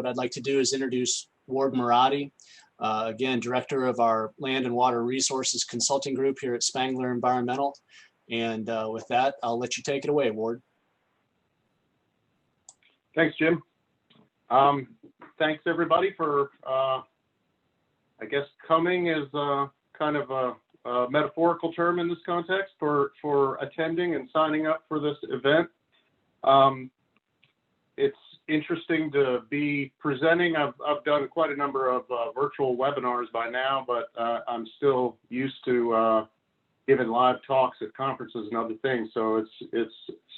what I'd like to do is introduce Ward Marotti, again, Director of our Land and Water Resources Consulting Group here at Spangler Environmental. And with that, I'll let you take it away, Ward. Thanks, Jim. Thanks, everybody, for, I guess, coming is kind of a metaphorical term in this context for attending and signing up for this event. It's interesting to be presenting. I've done quite a number of virtual webinars by now, but I'm still used to giving live talks at conferences and other things. So it's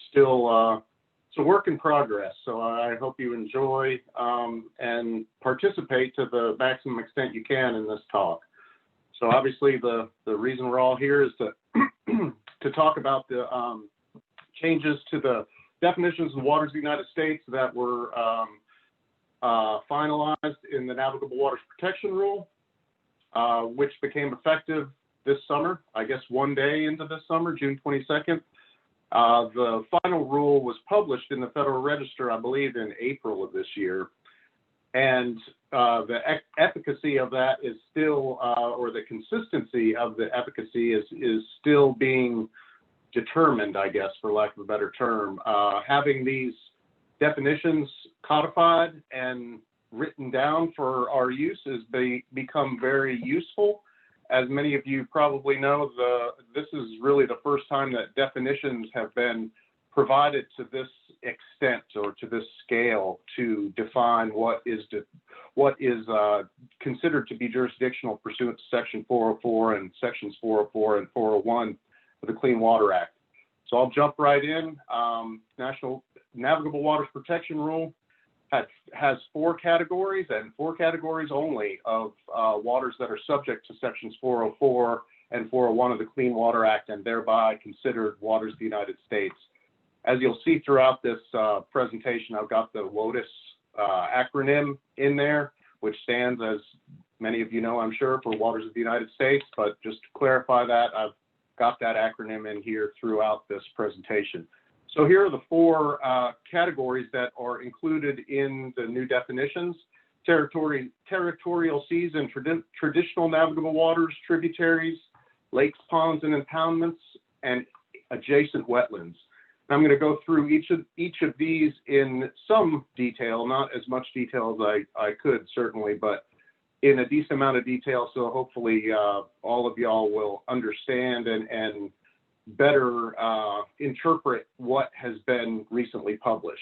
still it's a work in progress. So I hope you enjoy and participate to the maximum extent you can in this talk. So obviously the reason we're all here is to talk about the changes to the definitions of the waters of the United States that were finalized in the Navigable Waters Protection Rule, which became effective this summer, I guess one day into this summer, June 22nd. The final rule was published in the Federal Register, I believe, in April of this year. And the efficacy of that is still, or the consistency of the efficacy is still being determined, I guess, for lack of a better term. Having these definitions codified and written down for our use has become very useful. As many of you probably know, this is really the first time that definitions have been provided to this extent or to this scale to define what is considered to be jurisdictional pursuant to Section 404 and Sections 404 and 401 of the Clean Water Act. So I'll jump right in. National Navigable Waters Protection Rule has 4 categories and 4 categories only of waters that are subject to Sections 404 and 401 of the Clean Water Act and thereby considered waters of the United States. As you'll see throughout this presentation, I've got the WOTUS acronym in there, which stands, as many of you know, I'm sure, for Waters of the United States. But just to clarify that, I've got that acronym in here throughout this presentation. So here are the 4 categories that are included in the new definitions: territorial seas and traditional navigable waters, tributaries, lakes, ponds, and impoundments, and adjacent wetlands. I'm going to go through each of these in some detail, not as much detail as I could, certainly, but in a decent amount of detail, so hopefully all of y'all will understand and better interpret what has been recently published.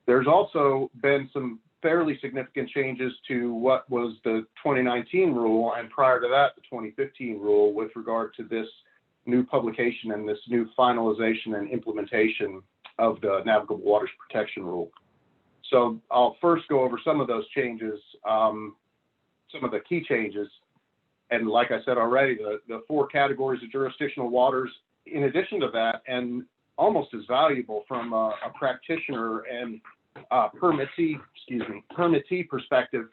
There's also been some fairly significant changes to what was the 2019 rule, and prior to that, the 2015 rule, with regard to this new publication and this new finalization and implementation of the Navigable Waters Protection Rule. So I'll first go over some of those changes, some of the key changes. And like I said already, the 4 categories of jurisdictional waters, in addition to that, and almost as valuable from a practitioner and permittee perspective,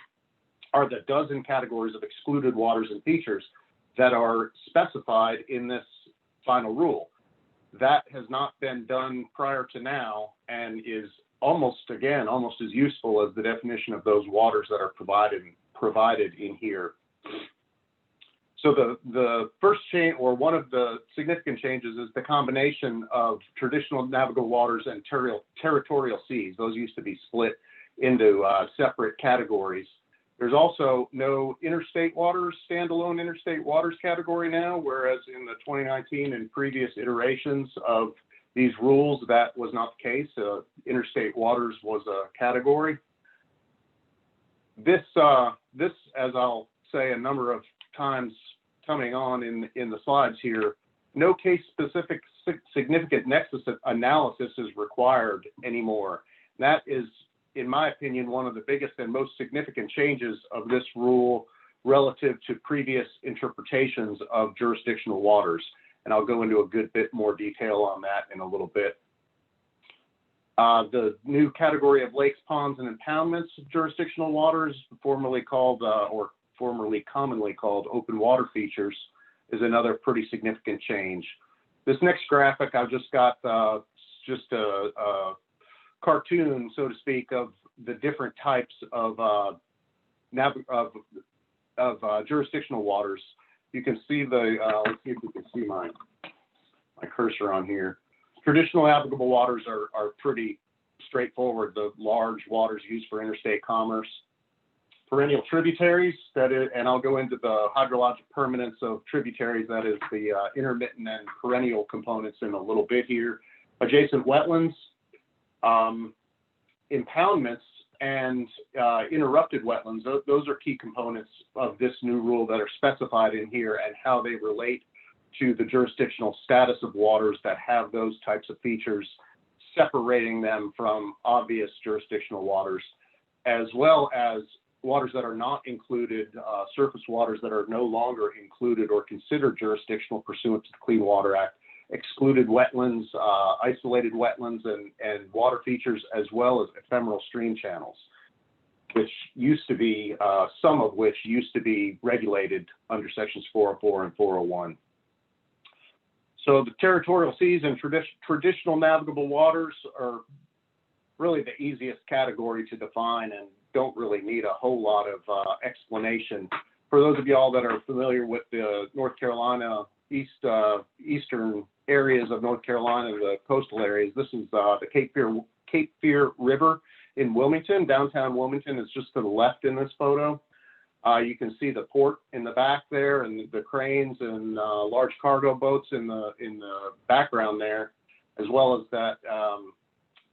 are the dozen categories of excluded waters and features that are specified in this final rule. That has not been done prior to now and is almost as useful as the definition of those waters that are provided in here. So the first change, or one of the significant changes, is the combination of traditional navigable waters and territorial seas. Those used to be split into separate categories. There's also no interstate waters, standalone interstate waters category now, whereas in the 2019 and previous iterations of these rules, that was not the case. Interstate waters was a category. This, as I'll say a number of times coming on in the slides here, no case-specific significant nexus analysis is required anymore. That is, in my opinion, one of the biggest and most significant changes of this rule relative to previous interpretations of jurisdictional waters. And I'll go into a good bit more detail on that in a little bit. The new category of lakes, ponds, and impoundments of jurisdictional waters, formerly called, or formerly commonly called open water features, is another pretty significant change. This next graphic, I've just got just a cartoon, so to speak, of the different types of jurisdictional waters. You can see the, let's see if we can see my cursor on here. Traditional navigable waters are pretty straightforward, the large waters used for interstate commerce. Perennial tributaries, that is, and I'll go into the hydrologic permanence of tributaries, that is the intermittent and perennial components in a little bit here. Adjacent wetlands, impoundments, and interrupted wetlands, those are key components of this new rule that are specified in here and how they relate to the jurisdictional status of waters that have those types of features, separating them from obvious jurisdictional waters, as well as waters that are not included, surface waters that are no longer included or considered jurisdictional pursuant to the Clean Water Act, excluded wetlands, isolated wetlands, and water features, as well as ephemeral stream channels, which used to be, some of which used to be regulated under sections 404 and 401. So the territorial seas and traditional navigable waters are really the easiest category to define and don't really need a whole lot of explanation. For those of y'all that are familiar with the North Carolina eastern areas of North Carolina, the coastal areas, this is the Cape Fear River in Wilmington. Downtown Wilmington is just to the left in this photo. You can see the port in the back there, and the cranes and large cargo boats in the background there, as well as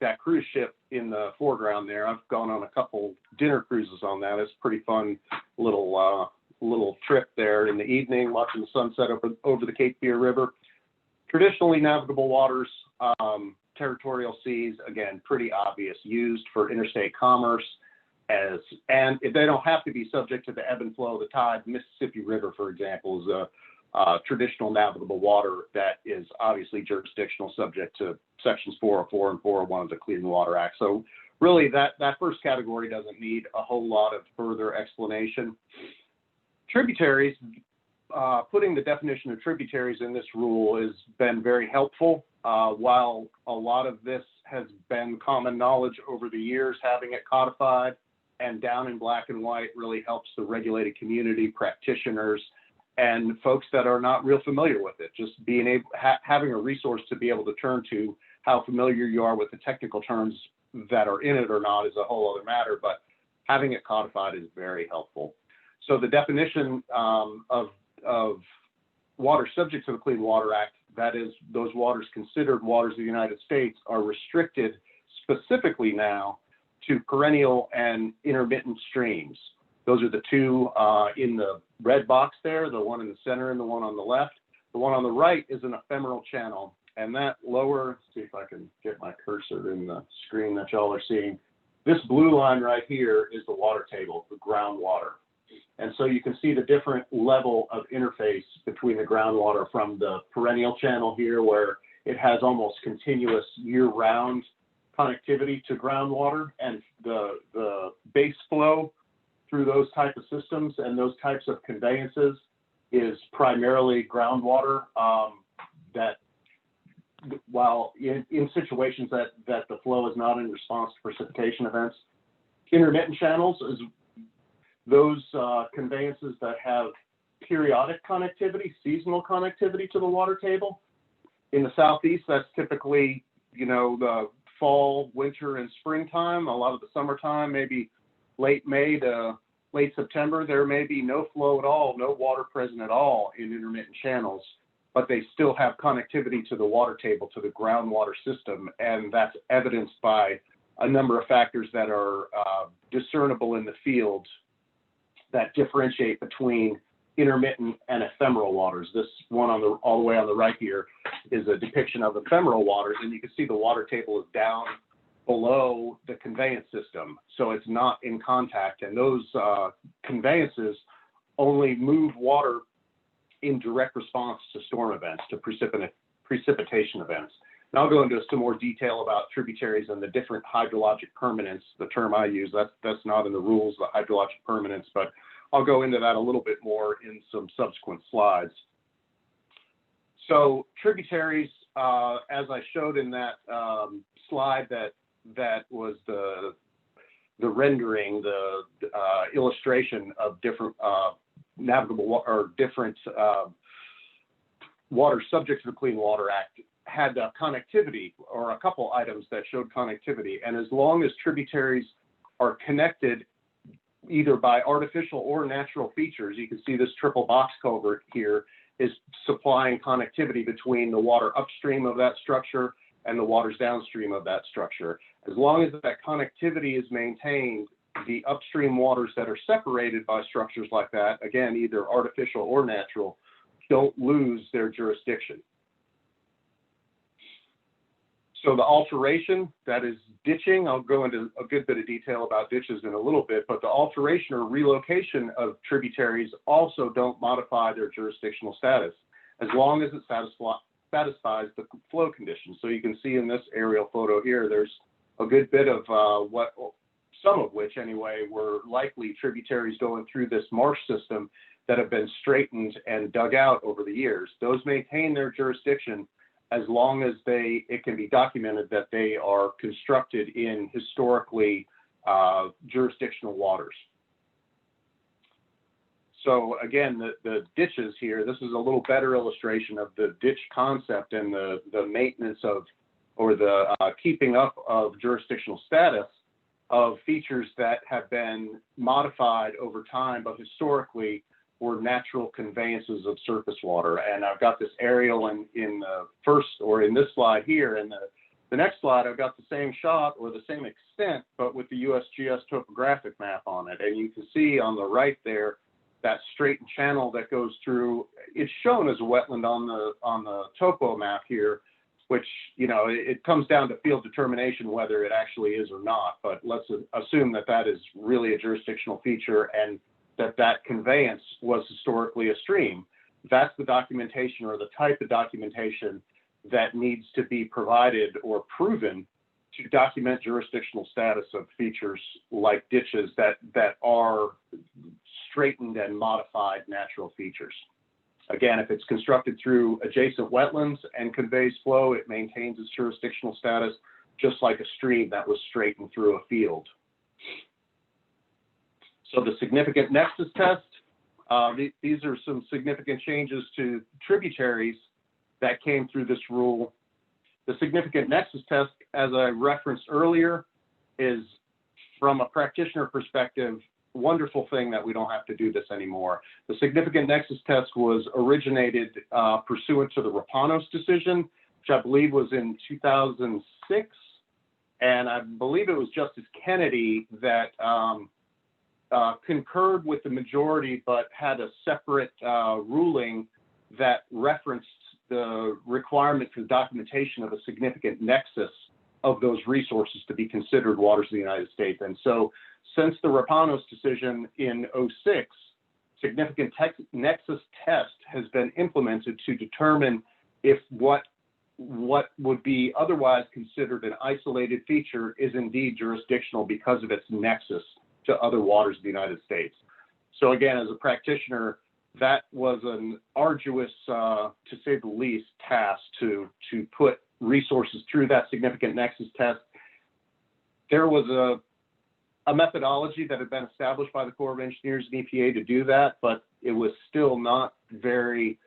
that cruise ship in the foreground there. I've gone on a couple dinner cruises on that. It's a pretty fun little trip there in the evening, watching the sunset over the Cape Fear River. Traditionally navigable waters, territorial seas, again, pretty obvious, used for interstate commerce, and they don't have to be subject to the ebb and flow of the tide. Mississippi River, for example, is a traditional navigable water that is obviously jurisdictional, subject to sections 404 and 401 of the Clean Water Act. So really that first category doesn't need a whole lot of further explanation. Tributaries, putting the definition of tributaries in this rule has been very helpful. While a lot of this has been common knowledge over the years, having it codified and down in black and white really helps the regulated community, practitioners, and folks that are not real familiar with it. Just being able, having a resource to be able to turn to, how familiar you are with the technical terms that are in it or not is a whole other matter, but having it codified is very helpful. So the definition of water subject to the Clean Water Act, that is, those waters considered waters of the United States, are restricted specifically now to perennial and intermittent streams. Those are the two in the red box there, the one in the center and the one on the left. The one on the right is an ephemeral channel, and that lower, let's see if I can get my cursor in the screen that y'all are seeing. This blue line right here is the water table, the groundwater. And so you can see the different level of interface between the groundwater from the perennial channel here, where it has almost continuous year-round connectivity to groundwater, and the base flow through those type of systems and those types of conveyances is primarily groundwater, that while in situations that the flow is not in response to precipitation events. Intermittent channels is those conveyances that have periodic connectivity, seasonal connectivity to the water table. In the Southeast, that's typically, the fall, winter, and springtime. A lot of the summertime, maybe late May to late September, there may be no flow at all, no water present at all in intermittent channels, but they still have connectivity to the water table, to the groundwater system, and that's evidenced by a number of factors that are discernible in the field that differentiate between intermittent and ephemeral waters. This one all the way on the right here is a depiction of ephemeral waters, and you can see the water table is down below the conveyance system, so it's not in contact, and those conveyances only move water in direct response to storm events, to precipitation events. And I'll go into some more detail about tributaries and the different hydrologic permanence. The term I use, that's not in the rules, the hydrologic permanence, but I'll go into that a little bit more in some subsequent slides. So tributaries, as I showed in that slide that was the the rendering, the illustration of different navigable or different water subject to the Clean Water Act had connectivity, or a couple items that showed connectivity. And as long as tributaries are connected either by artificial or natural features, you can see this triple box culvert here is supplying connectivity between the water upstream of that structure and the waters downstream of that structure. As long as that connectivity is maintained, the upstream waters that are separated by structures like that, again, either artificial or natural, don't lose their jurisdiction. So the alteration, that is ditching, I'll go into a good bit of detail about ditches in a little bit, but the alteration or relocation of tributaries also don't modify their jurisdictional status as long as it satisfies the flow conditions. So you can see in this aerial photo here, there's a good bit of some of which anyway, were likely tributaries going through this marsh system that have been straightened and dug out over the years. Those maintain their jurisdiction as long as it can be documented that they are constructed in historically jurisdictional waters. So again, the ditches here, this is a little better illustration of the ditch concept and the maintenance of, or the keeping up of jurisdictional status of features that have been modified over time, but historically were natural conveyances of surface water. And I've got this aerial in the first, or in this slide here, and the next slide, I've got the same shot or the same extent, but with the USGS topographic map on it. And you can see on the right there, that straightened channel that goes through, it's shown as a wetland on the topo map here, which, you know, it comes down to field determination whether it actually is or not, but let's assume that that is really a jurisdictional feature and that conveyance was historically a stream. That's the documentation or the type of documentation that needs to be provided or proven to document jurisdictional status of features like ditches that are straightened and modified natural features. Again, if it's constructed through adjacent wetlands and conveys flow, it maintains its jurisdictional status, just like a stream that was straightened through a field. So the significant nexus test, these are some significant changes to tributaries that came through this rule. The significant nexus test, as I referenced earlier, is, from a practitioner perspective, wonderful thing that we don't have to do this anymore. The significant nexus test was originated pursuant to the Rapanos decision, which I believe was in 2006. And I believe it was Justice Kennedy that concurred with the majority, but had a separate ruling that referenced the requirement for documentation of a significant nexus of those resources to be considered waters of the United States. And so since the Rapanos decision in 2006, significant nexus test has been implemented to determine if what would be otherwise considered an isolated feature is indeed jurisdictional because of its nexus to other waters of the United States. So again, as a practitioner, that was an arduous, to say the least, task to put resources through that significant nexus test. There was a methodology that had been established by the Corps of Engineers and EPA to do that, but it was still not very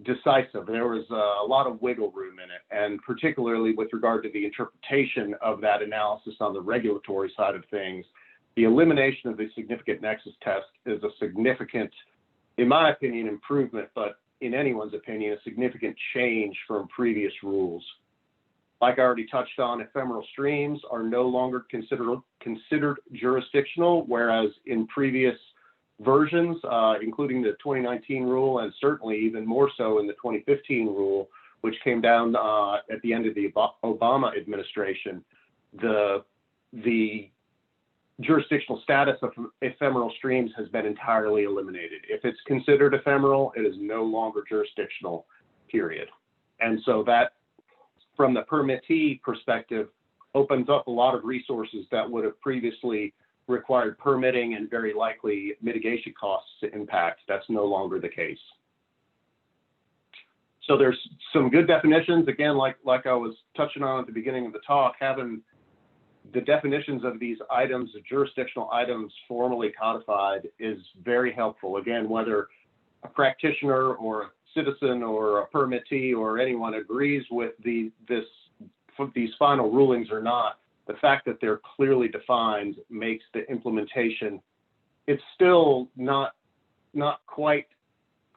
decisive. There was a lot of wiggle room in it, and particularly with regard to the interpretation of that analysis on the regulatory side of things, the elimination of the significant nexus test is a significant, in my opinion, improvement, but in anyone's opinion, a significant change from previous rules. Like I already touched on, ephemeral streams are no longer considered jurisdictional, whereas in previous versions, including the 2019 rule, and certainly even more so in the 2015 rule, which came down at the end of the Obama administration, the jurisdictional status of ephemeral streams has been entirely eliminated. If it's considered ephemeral, it is no longer jurisdictional, period. And so that, from the permittee perspective, opens up a lot of resources that would have previously required permitting and very likely mitigation costs to impact. That's no longer the case. So there's some good definitions. Again, like I was touching on at the beginning of the talk, having the definitions of these items, the jurisdictional items formally codified, is very helpful. Again, whether a practitioner or a citizen or a permittee or anyone agrees with these final rulings or not, the fact that they're clearly defined makes the implementation, it's still not quite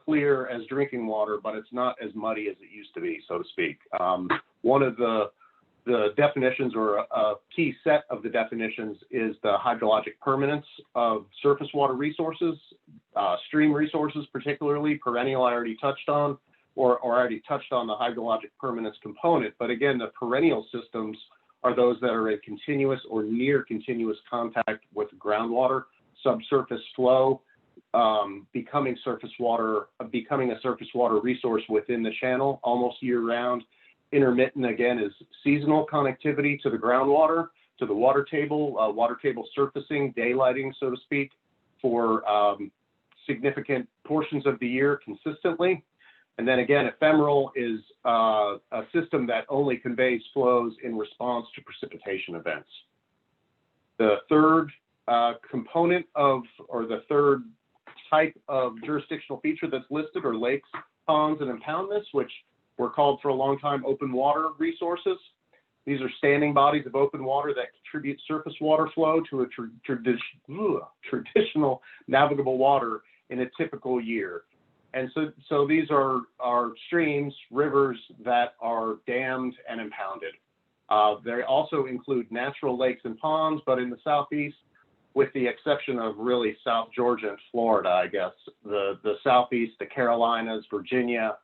clear as drinking water, but it's not as muddy as it used to be, so to speak. One of the definitions, or a key set of the definitions, is the hydrologic permanence of surface water resources, stream resources particularly. Perennial I already touched on, or already touched on the hydrologic permanence component. But again, the perennial systems are those that are in continuous or near continuous contact with groundwater, subsurface flow, becoming a surface water resource within the channel almost year round. Intermittent, again, is seasonal connectivity to the groundwater, to the water table surfacing, daylighting, so to speak, for significant portions of the year consistently. And then again, ephemeral is a system that only conveys flows in response to precipitation events. The third component of, or the third type of jurisdictional feature that's listed are lakes, ponds, and impoundments, which were called for a long time open water resources. These are standing bodies of open water that contribute surface water flow to a traditional navigable water in a typical year. And so these are streams, rivers that are dammed and impounded. They also include natural lakes and ponds, but in the Southeast, with the exception of really South Georgia and Florida, I guess, the Southeast, the Carolinas, Virginia,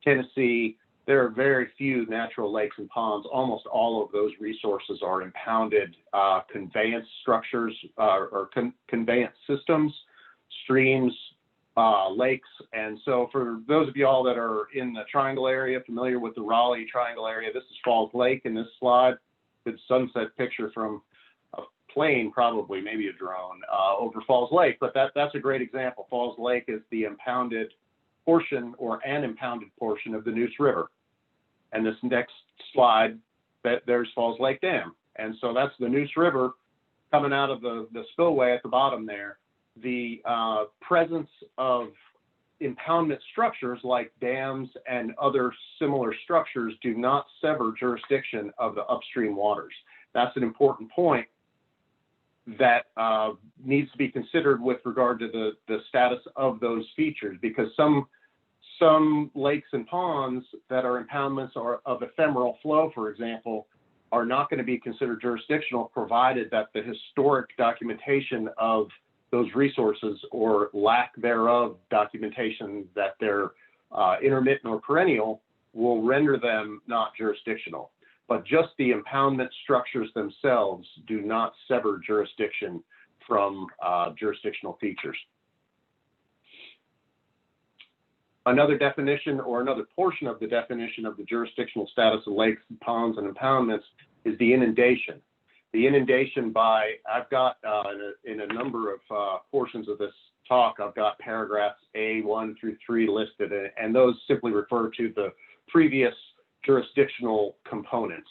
Tennessee, there are very few natural lakes and ponds. Almost all of those resources are impounded conveyance structures or conveyance systems, streams, lakes. And so for those of y'all that are in the Triangle area, familiar with the Raleigh Triangle area, this is Falls Lake in this slide. Good sunset picture from a plane, probably, maybe a drone, over Falls Lake. But that's a great example. Falls Lake is the impounded portion, or an impounded portion, of the Neuse River. And this next slide, there's Falls Lake Dam. And so that's the Neuse River coming out of the spillway at the bottom there. The presence of impoundment structures like dams and other similar structures do not sever jurisdiction of the upstream waters. That's an important point that needs to be considered with regard to the status of those features, because some lakes and ponds that are impoundments or of ephemeral flow, for example, are not going to be considered jurisdictional, provided that the historic documentation of those resources, or lack thereof documentation that they're intermittent or perennial, will render them not jurisdictional. But just the impoundment structures themselves do not sever jurisdiction from jurisdictional features. Another definition, or another portion of the definition of the jurisdictional status of lakes, ponds, and impoundments is the inundation. The inundation by, I've got in a number of portions of this talk, I've got paragraphs A1 through 3 listed, and those simply refer to the previous jurisdictional components,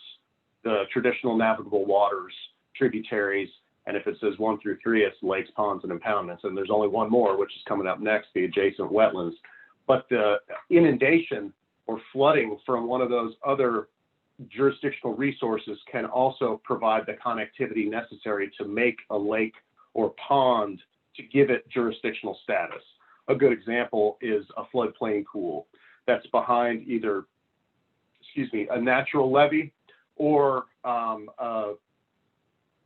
the traditional navigable waters, tributaries, and if it says 1 through 3, it's lakes, ponds, and impoundments. And there's only one more, which is coming up next, the adjacent wetlands. But the inundation or flooding from one of those other jurisdictional resources can also provide the connectivity necessary to make a lake or pond to give it jurisdictional status. A good example is a floodplain pool that's behind either, a natural levee or an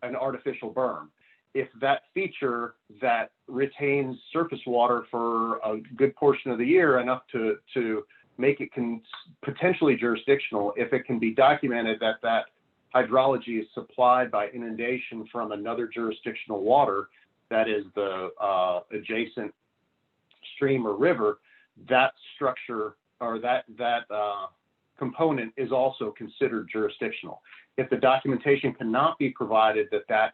artificial berm. If that feature that retains surface water for a good portion of the year, enough to make it potentially jurisdictional, if it can be documented that that hydrology is supplied by inundation from another jurisdictional water, that is the adjacent stream or river, that structure or that component is also considered jurisdictional. If the documentation cannot be provided that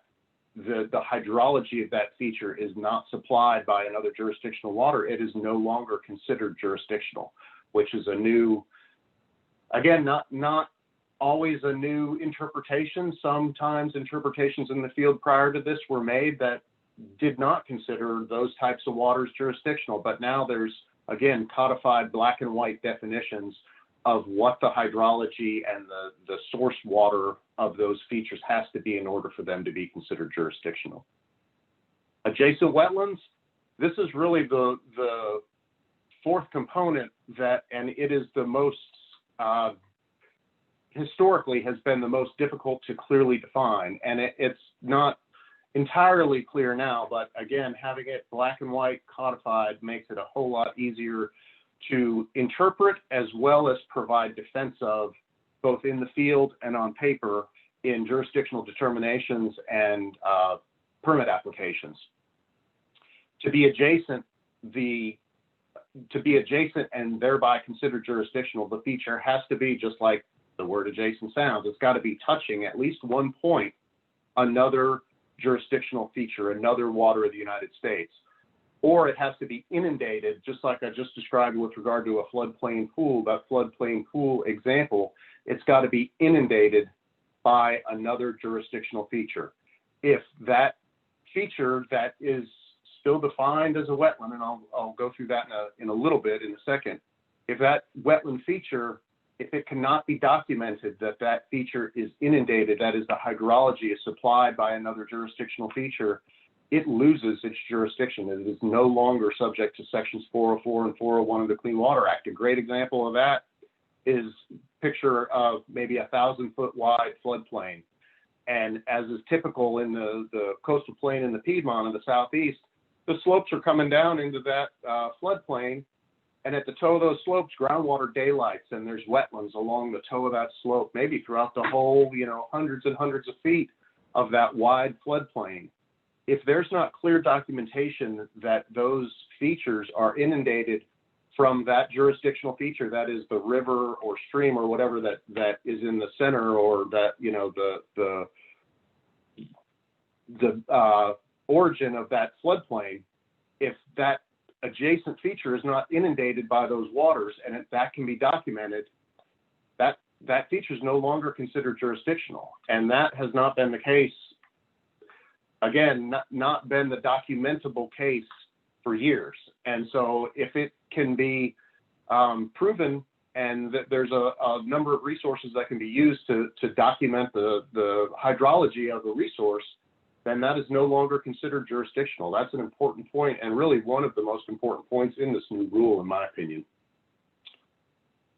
the hydrology of that feature is not supplied by another jurisdictional water, it is no longer considered jurisdictional, which is a new, again, not always a new interpretation. Sometimes interpretations in the field prior to this were made that did not consider those types of waters jurisdictional, but now there's, again, codified black and white definitions of what the hydrology and the source water of those features has to be in order for them to be considered jurisdictional. Adjacent wetlands, this is really the fourth component that, and it is the most, historically has been the most difficult to clearly define. And it's not entirely clear now, but again, having it black and white codified makes it a whole lot easier to interpret as well as provide defense of, both in the field and on paper, in jurisdictional determinations and permit applications. To be adjacent and thereby considered jurisdictional, the feature has to be, just like the word adjacent sounds, it's got to be touching at least one point another jurisdictional feature, another water of the United States. Or it has to be inundated, just like I just described with regard to a floodplain pool, that floodplain pool example, it's got to be inundated by another jurisdictional feature. If that feature that is still defined as a wetland, and I'll go through that in a little bit in a second, if that wetland feature, if it cannot be documented that that feature is inundated, that is, the hydrology is supplied by another jurisdictional feature, it loses its jurisdiction. It is no longer subject to sections 404 and 401 of the Clean Water Act. A great example of that is a picture of maybe 1,000-foot wide floodplain. And as is typical in the coastal plain in the Piedmont of the Southeast, the slopes are coming down into that floodplain. And at the toe of those slopes, groundwater daylights, and there's wetlands along the toe of that slope, maybe throughout the whole, hundreds and hundreds of feet of that wide floodplain. If there's not clear documentation that those features are inundated from that jurisdictional feature, that is the river or stream or whatever that is in the center, or that, the origin of that floodplain, if that adjacent feature is not inundated by those waters and that can be documented, that feature is no longer considered jurisdictional. And that has not been the case. Again, not been the documentable case for years. And so if it can be proven, and that there's a number of resources that can be used to document the hydrology of a resource, then that is no longer considered jurisdictional. That's an important point, and really one of the most important points in this new rule, in my opinion.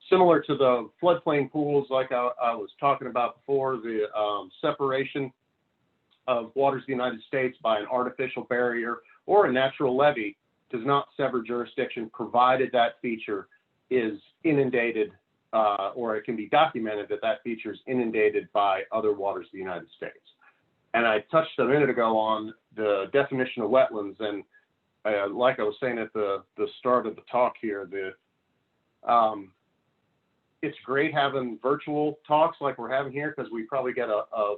Similar to the floodplain pools, like I was talking about before, the separation of waters of the United States by an artificial barrier or a natural levee does not sever jurisdiction, provided that feature is inundated, or it can be documented that that feature is inundated by other waters of the United States. And I touched a minute ago on the definition of wetlands, and like I was saying at the start of the talk here, it's great having virtual talks like we're having here, because we probably get a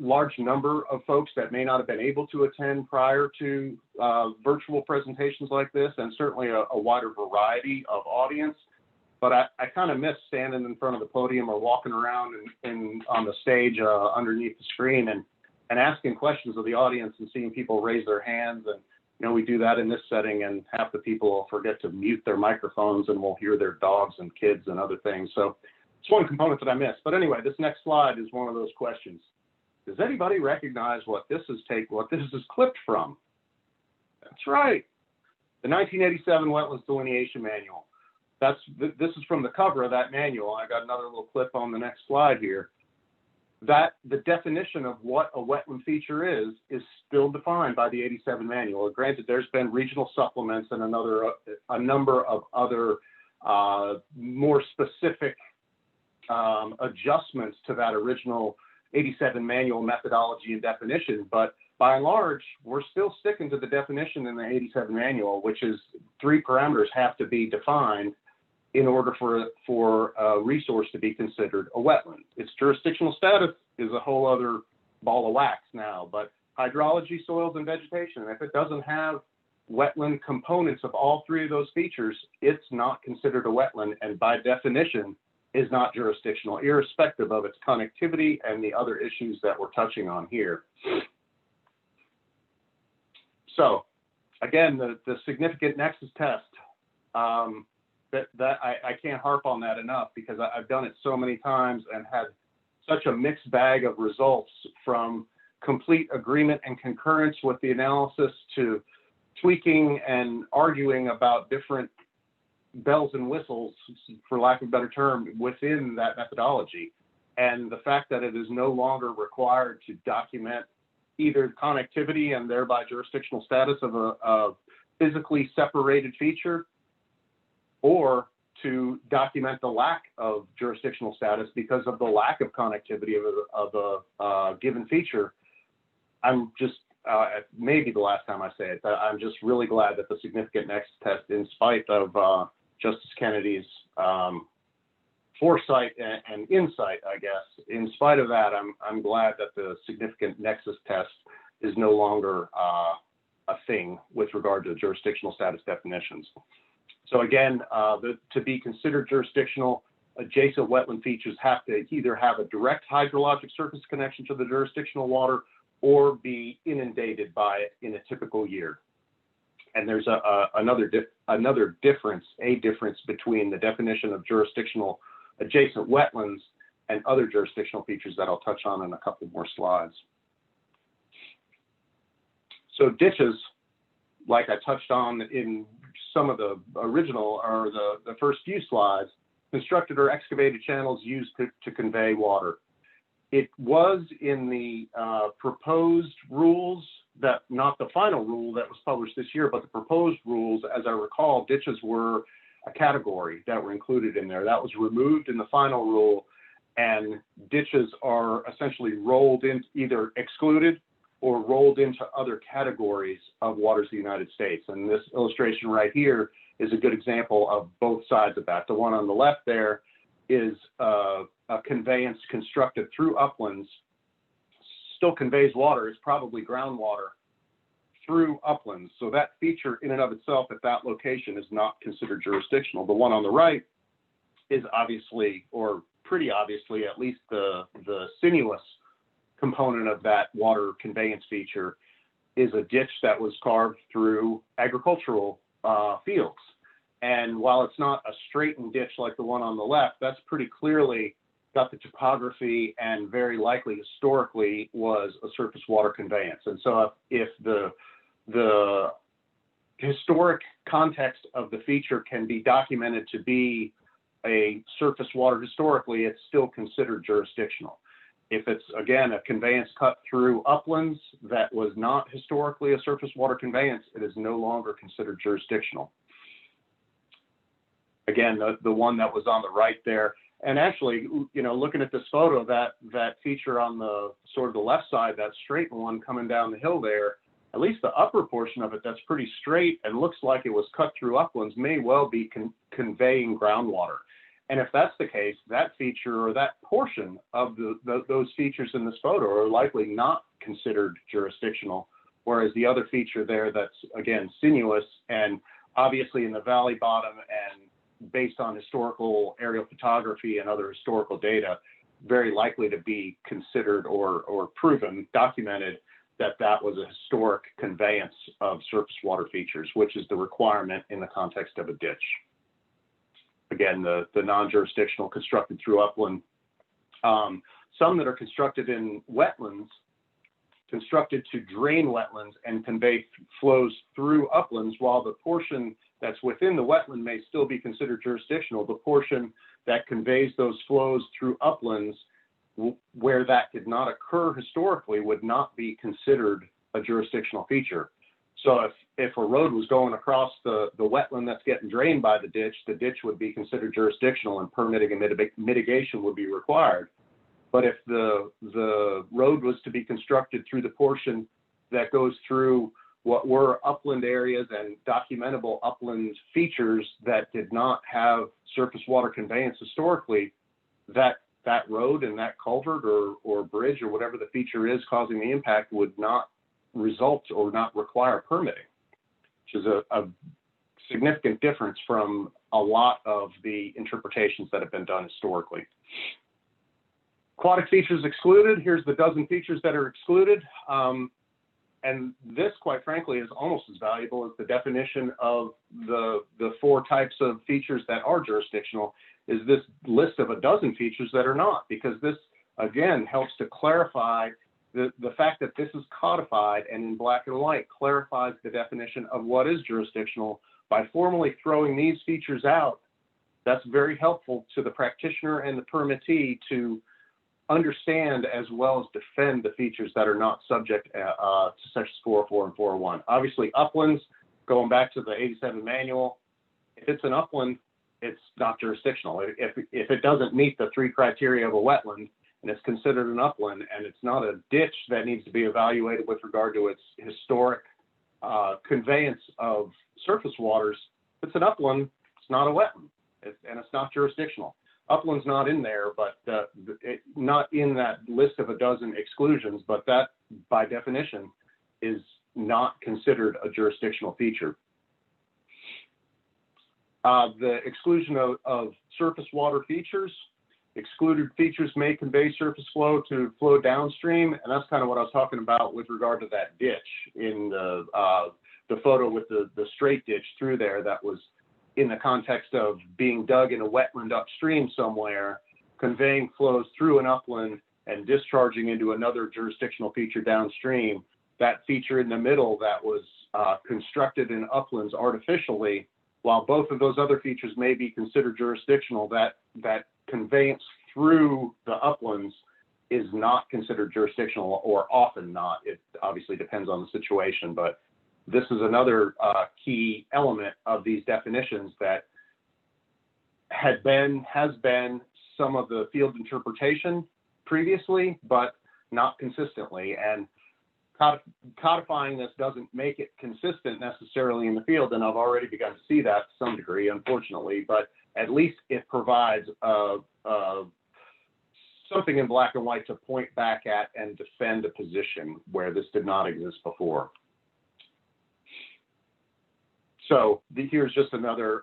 large number of folks that may not have been able to attend prior to virtual presentations like this, and certainly a wider variety of audience. But I kind of miss standing in front of the podium or walking around and on the stage underneath the screen and asking questions of the audience and seeing people raise their hands. And, we do that in this setting, and half the people will forget to mute their microphones, and we'll hear their dogs and kids and other things. So it's one component that I miss. But anyway, this next slide is one of those questions. Does anybody recognize what this is clipped from? That's right. The 1987 Wetlands Delineation Manual. This is from the cover of that manual. I got another little clip on the next slide here. That the definition of what a wetland feature is still defined by the 87 manual. Granted, there's been regional supplements and a number of other more specific adjustments to that original 87 manual methodology and definition, but by and large, we're still sticking to the definition in the 87 manual, which is 3 parameters have to be defined in order for a resource to be considered a wetland. Its jurisdictional status is a whole other ball of wax now, but hydrology, soils, and vegetation, if it doesn't have wetland components of all 3 of those features, it's not considered a wetland, and by definition, is not jurisdictional, irrespective of its connectivity and the other issues that we're touching on here. So, again, the significant nexus test, I can't harp on that enough because I've done it so many times and had such a mixed bag of results, from complete agreement and concurrence with the analysis to tweaking and arguing about different bells and whistles, for lack of a better term, within that methodology. And the fact that it is no longer required to document either connectivity and thereby jurisdictional status of a physically separated feature, or to document the lack of jurisdictional status because of the lack of connectivity of a given feature. I'm just, maybe the last time I say it, I'm just really glad that the significant nexus test, in spite of Justice Kennedy's foresight and insight, I guess, in spite of that, I'm glad that the significant nexus test is no longer a thing with regard to jurisdictional status definitions. So again, to be considered jurisdictional, adjacent wetland features have to either have a direct hydrologic surface connection to the jurisdictional water or be inundated by it in a typical year. And there's another difference between the definition of jurisdictional adjacent wetlands and other jurisdictional features that I'll touch on in a couple more slides. So ditches, like I touched on in some of the original or the first few slides, constructed or excavated channels used to convey water. It was in the proposed rules, that not the final rule that was published this year, but the proposed rules, as I recall, ditches were a category that were included in there. That was removed in the final rule, and ditches are essentially rolled in, either excluded or rolled into other categories of waters of the United States. And this illustration right here is a good example of both sides of that. The one on the left there is a conveyance constructed through uplands, still conveys water, it's probably groundwater, through uplands. So that feature in and of itself at that location is not considered jurisdictional. The one on the right is obviously, or pretty obviously, at least the sinuous component of that water conveyance feature is a ditch that was carved through agricultural fields. And while it's not a straightened ditch like the one on the left, that's pretty clearly got the topography and very likely historically was a surface water conveyance. And so if the historic context of the feature can be documented to be a surface water historically, it's still considered jurisdictional. If it's, again, a conveyance cut through uplands that was not historically a surface water conveyance, it is no longer considered jurisdictional. Again, the one that was on the right there, and actually, you know, looking at this photo, that feature on the sort of the left side, that straight one coming down the hill there, at least the upper portion of it that's pretty straight and looks like it was cut through uplands may well be conveying groundwater. And if that's the case, that feature or that portion of those features in this photo are likely not considered jurisdictional, whereas the other feature there that's, again, sinuous and obviously in the valley bottom and based on historical aerial photography and other historical data, very likely to be considered or proven, documented, that was a historic conveyance of surface water features, which is the requirement in the context of a ditch. Again, the non-jurisdictional constructed through upland. Some that are constructed in wetlands, constructed to drain wetlands and convey flows through uplands, while the portion that's within the wetland may still be considered jurisdictional. The portion that conveys those flows through uplands where that did not occur historically would not be considered a jurisdictional feature. So if a road was going across the wetland that's getting drained by the ditch would be considered jurisdictional and permitting and mitigation would be required. But if the road was to be constructed through the portion that goes through what were upland areas and documentable upland features that did not have surface water conveyance historically, that road and that culvert or bridge or whatever the feature is causing the impact would not result or not require permitting, which is a significant difference from a lot of the interpretations that have been done historically. Aquatic features excluded. Here's the dozen features that are excluded. And this, quite frankly, is almost as valuable as the definition of the 4 types of features that are jurisdictional, is this list of a dozen features that are not, because this, again, helps to clarify the fact that this is codified and in black and white clarifies the definition of what is jurisdictional by formally throwing these features out. That's very helpful to the practitioner and the permittee to understand as well as defend the features that are not subject to sections 404 and 401. Obviously, uplands, going back to the 87 manual, if it's an upland, it's not jurisdictional. If it doesn't meet the 3 criteria of a wetland and it's considered an upland and it's not a ditch that needs to be evaluated with regard to its historic conveyance of surface waters, if it's an upland, it's not a wetland, and it's not jurisdictional. Upland's not in there, but not in that list of a dozen exclusions, but that by definition is not considered a jurisdictional feature. The exclusion of surface water features. Excluded features may convey surface flow to flow downstream, and that's kind of what I was talking about with regard to that ditch in the photo with the straight ditch through there. That was in the context of being dug in a wetland upstream somewhere, conveying flows through an upland and discharging into another jurisdictional feature downstream. That feature in the middle that was constructed in uplands artificially, while both of those other features may be considered jurisdictional, that conveyance through the uplands is not considered jurisdictional, or often not. It obviously depends on the situation, but this is another key element of these definitions that has been some of the field interpretation previously, but not consistently. And codifying this doesn't make it consistent necessarily in the field, and I've already begun to see that to some degree, unfortunately, but at least it provides something in black and white to point back at and defend a position where this did not exist before. So here's just another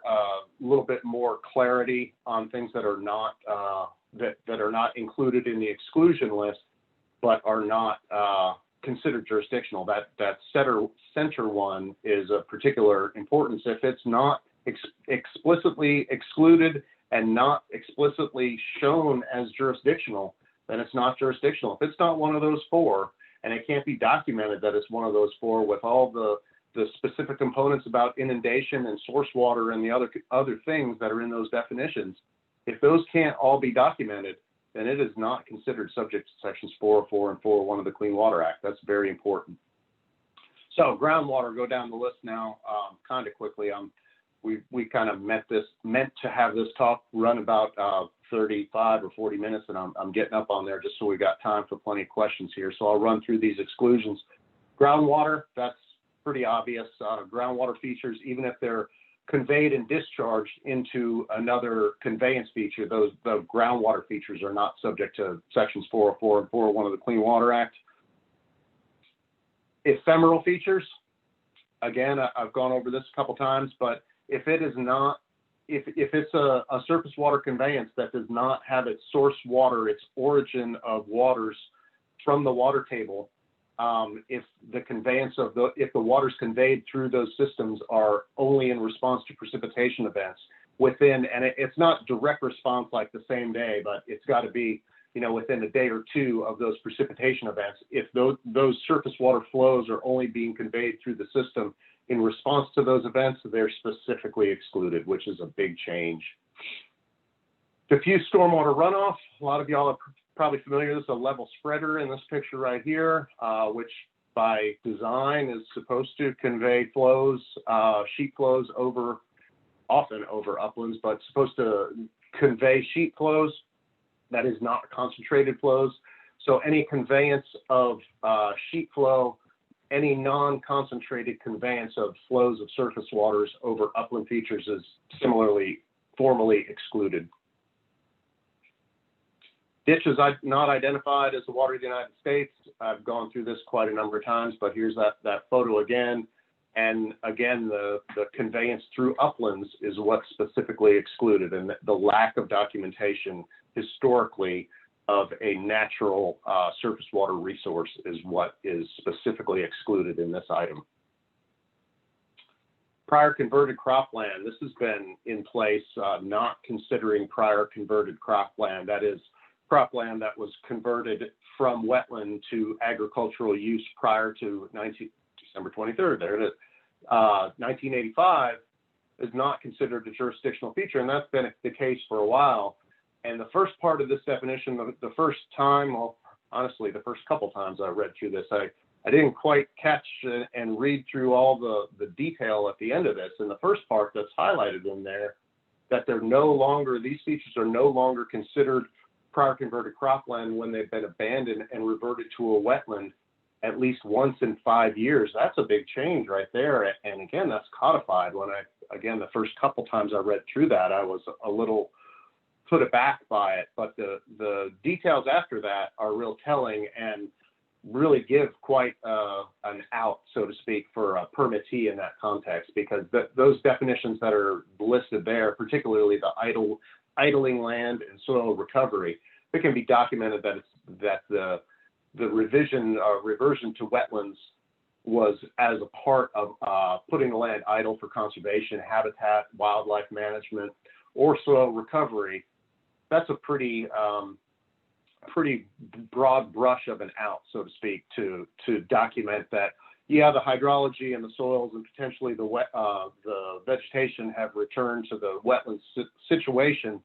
little bit more clarity on things that are not that are not included in the exclusion list, but are not considered jurisdictional. That center one is of particular importance. If it's not explicitly excluded and not explicitly shown as jurisdictional, then it's not jurisdictional. If it's not one of those 4, and it can't be documented that it's one of those 4 with all the specific components about inundation and source water and the other things that are in those definitions, if those can't all be documented, then it is not considered subject to sections 404 and 401 of the Clean Water Act. That's very important. So groundwater, go down the list now kind of quickly. We kind of meant to have this talk run about 35 or 40 minutes, and I'm getting up on there just so we got time for plenty of questions here. So I'll run through these exclusions. Groundwater, that's pretty obvious. Groundwater features, even if they're conveyed and discharged into another conveyance feature, the groundwater features are not subject to sections 404 and 401 of the Clean Water Act. Ephemeral features, again, I've gone over this a couple times, but if it is not, if it's a surface water conveyance that does not have its source water, its origin of waters from the water table, if the waters conveyed through those systems are only in response to precipitation events within, and it's not direct response like the same day, but it's got to be, within a day or 2 of those precipitation events. If those surface water flows are only being conveyed through the system in response to those events, they're specifically excluded, which is a big change. Diffuse stormwater runoff. A lot of y'all are probably familiar. This is a level spreader in this picture right here, which by design is supposed to convey flows, sheet flows often over uplands, but supposed to convey sheet flows. That is not concentrated flows. So any conveyance of sheet flow, any non-concentrated conveyance of flows of surface waters over upland features is similarly formally excluded. Ditches not identified as the water of the United States. I've gone through this quite a number of times, but here's that photo again. And again, the conveyance through uplands is what's specifically excluded, and the lack of documentation historically of a natural surface water resource is what is specifically excluded in this item. Prior converted cropland, this has been in place, not considering prior converted cropland. That is cropland that was converted from wetland to agricultural use prior to December 23rd, there it is. 1985 is not considered a jurisdictional feature, and that's been the case for a while. And the first part of this definition, the first time, well, honestly, the first couple times I read through this, I didn't quite catch and read through all the detail at the end of this. And the first part that's highlighted in there, that they're no longer, these features are no longer considered prior converted cropland when they've been abandoned and reverted to a wetland at least once in 5 years. That's a big change right there. And again, that's codified. When again, the first couple times I read through that, I was a little put aback by it, but the details after that are real telling and really give quite an out, so to speak, for a permittee in that context, because those definitions that are listed there, particularly the idling land and soil recovery, it can be documented that the reversion to wetlands was as a part of putting the land idle for conservation, habitat, wildlife management, or soil recovery. That's a pretty broad brush of an out, so to speak, to document that, yeah, the hydrology and the soils and potentially the vegetation have returned to the wetland situation,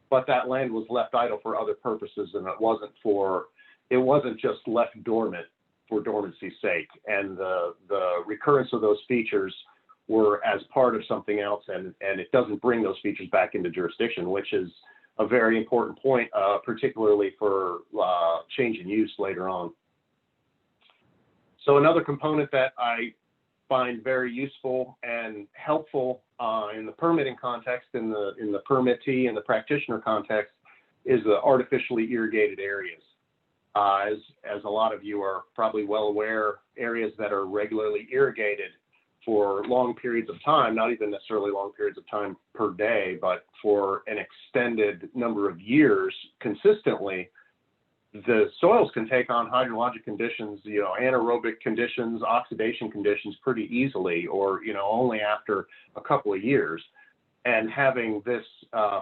but that land was left idle for other purposes, and it wasn't just left dormant for dormancy's sake. And the recurrence of those features were as part of something else, and it doesn't bring those features back into jurisdiction, which is a very important point, particularly for change in use later on. So another component that I find very useful and helpful in the permitting context, in the permittee and the practitioner context, is the artificially irrigated areas. As a lot of you are probably well aware, areas that are regularly irrigated for long periods of time, not even necessarily long periods of time per day, but for an extended number of years consistently, the soils can take on hydrologic conditions, anaerobic conditions, oxidation conditions pretty easily, or, only after a couple of years. And having this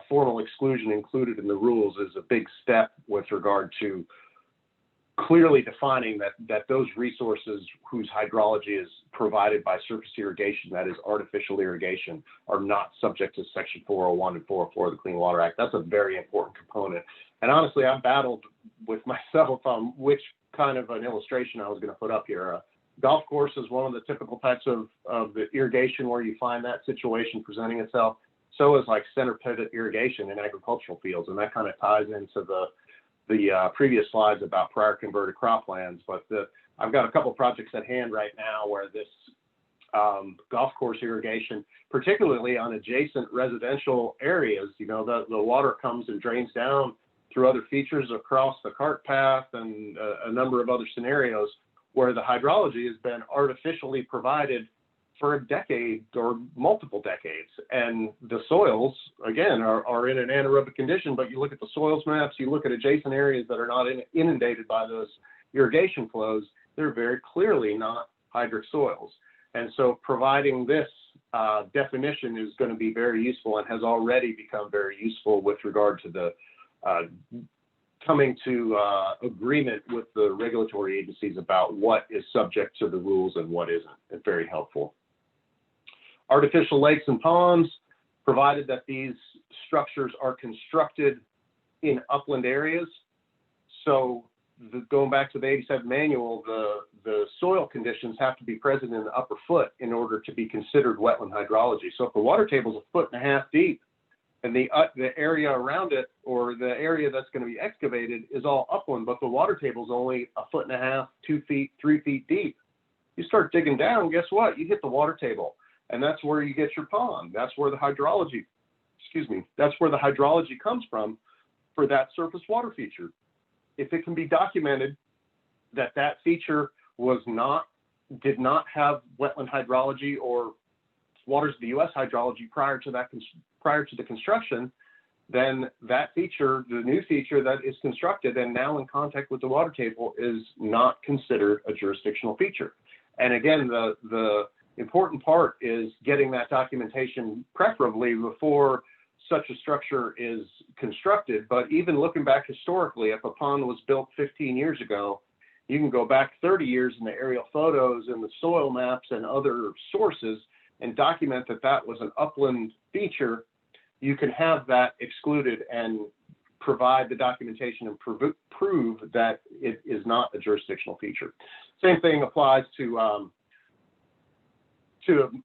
formal exclusion included in the rules is a big step with regard to clearly defining that those resources whose hydrology is provided by surface irrigation, that is artificial irrigation, are not subject to Section 401 and 404 of the Clean Water Act. That's a very important component. And honestly, I battled with myself on which kind of an illustration I was going to put up here. Golf course is one of the typical types of the irrigation where you find that situation presenting itself. So is like center pivot irrigation in agricultural fields, and that kind of ties into the previous slides about prior converted croplands. But I've got a couple projects at hand right now where this golf course irrigation, particularly on adjacent residential areas, the water comes and drains down through other features across the cart path and a number of other scenarios where the hydrology has been artificially provided for a decade or multiple decades. And the soils, again, are in an anaerobic condition, but you look at the soils maps, you look at adjacent areas that are not inundated by those irrigation flows, they're very clearly not hydric soils. And so providing this definition is going to be very useful and has already become very useful with regard to the coming to agreement with the regulatory agencies about what is subject to the rules and what isn't. It's very helpful. Artificial lakes and ponds, provided that these structures are constructed in upland areas. So going back to the 87 manual, the soil conditions have to be present in the upper foot in order to be considered wetland hydrology. So if the water table is 1.5 feet deep and the area around it, or the area that's going to be excavated, is all upland, but the water table is only 1.5 feet, 2 feet, 3 feet deep, you start digging down, guess what? You hit the water table. And that's where you get your pond. That's where the hydrology, that's where the hydrology comes from for that surface water feature. If it can be documented that that feature was not did not have wetland hydrology or waters of the U.S. hydrology prior to the construction, then that feature, the new feature that is constructed and now in contact with the water table, is not considered a jurisdictional feature. And again, the important part is getting that documentation preferably before such a structure is constructed. But even looking back historically, if a pond was built 15 years ago, you can go back 30 years in the aerial photos and the soil maps and other sources and document that that was an upland feature. You can have that excluded and provide the documentation and prove that it is not a jurisdictional feature. Same thing applies to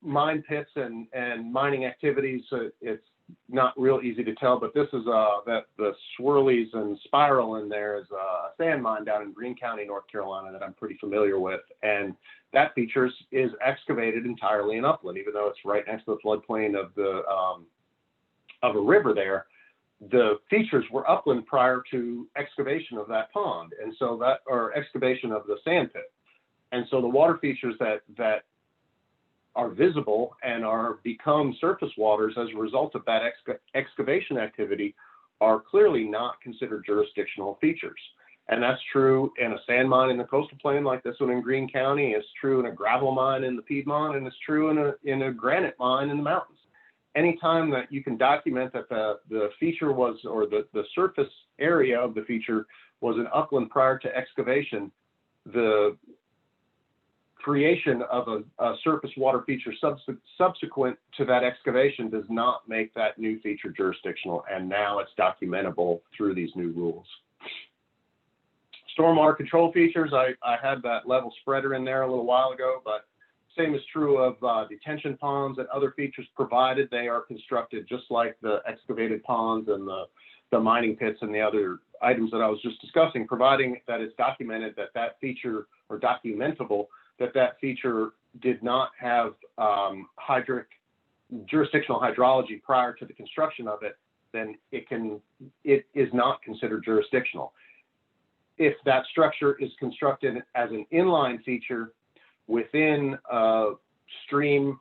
mine pits and mining activities. It's not real easy to tell, but this is that the swirlies and spiral in there is a sand mine down in Greene County, North Carolina, that I'm pretty familiar with. And that feature is excavated entirely in upland, even though it's right next to the floodplain of a river there. The features were upland prior to excavation of that pond, and so that, or excavation of the sand pit. And so the water features that are visible and are become surface waters as a result of that excavation activity are clearly not considered jurisdictional features. And that's true in a sand mine in the coastal plain like this one in Greene County. It's true in a gravel mine in the Piedmont, and it's true in a granite mine in the mountains. Anytime that you can document that the feature was, or the surface area of the feature was an upland prior to excavation, the creation of a surface water feature subsequent to that excavation does not make that new feature jurisdictional, and now it's documentable through these new rules. Stormwater control features, I had that level spreader in there a little while ago, but same is true of detention ponds and other features, provided they are constructed just like the excavated ponds and the mining pits and the other items that I was just discussing, providing that it's documented that that feature, or documentable, that feature did not have jurisdictional hydrology prior to the construction of it, then it is not considered jurisdictional. If that structure is constructed as an inline feature within a stream,